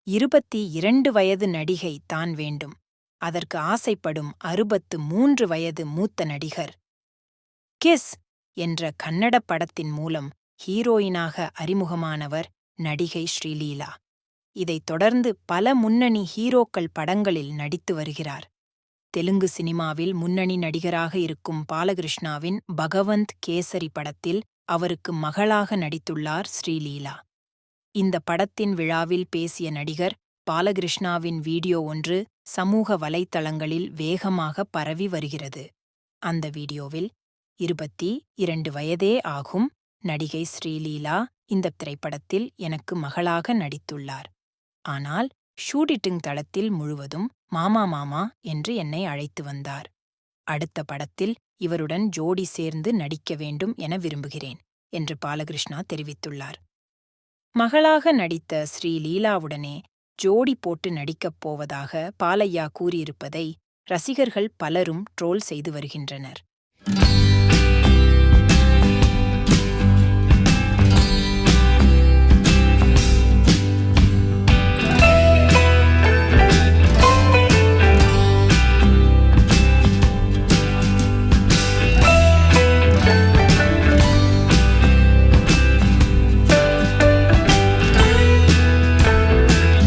22 வயது நடிகை தான் வேண்டும். அதற்கு ஆசைப்படும் 63 வயது மூத்த நடிகர். கிஸ் என்ற கன்னடப் படத்தின் மூலம் ஹீரோயினாக அறிமுகமானவர் நடிகை ஸ்ரீலீலா. இதைத் தொடர்ந்து பல முன்னணி ஹீரோக்கள் படங்களில் நடித்து வருகிறார். தெலுங்கு சினிமாவில் முன்னணி நடிகராக இருக்கும் பாலகிருஷ்ணாவின் பகவந்த் கேசரி படத்தில் அவருக்கு மகளாக நடித்துள்ளார் ஸ்ரீலீலா. இந்த படத்தின் விழாவில் பேசிய நடிகர் பாலகிருஷ்ணாவின் வீடியோ ஒன்று சமூக வலைத்தளங்களில் வேகமாக பரவி வருகிறது. அந்த வீடியோவில் 22 வயதே ஆகும் நடிகை ஸ்ரீலீலா இந்த திரைப்படத்தில் எனக்கு மகளாக நடித்துள்ளார். ஆனால் ஷூட்டிங் தளத்தில் முழுவதும் மாமா மாமா என்று என்னை அழைத்து வந்தார். அடுத்த படத்தில் இவருடன் ஜோடி சேர்ந்து நடிக்க வேண்டும் என விரும்புகிறேன் என்று பாலகிருஷ்ணா தெரிவித்துள்ளார். மகளாக நடித்த ஸ்ரீலீலாவுடனே ஜோடி போட்டு நடிக்கப் போவதாக பாலையா கூறியிருப்பதை ரசிகர்கள் பலரும் ட்ரோல் செய்து வருகின்றனர்.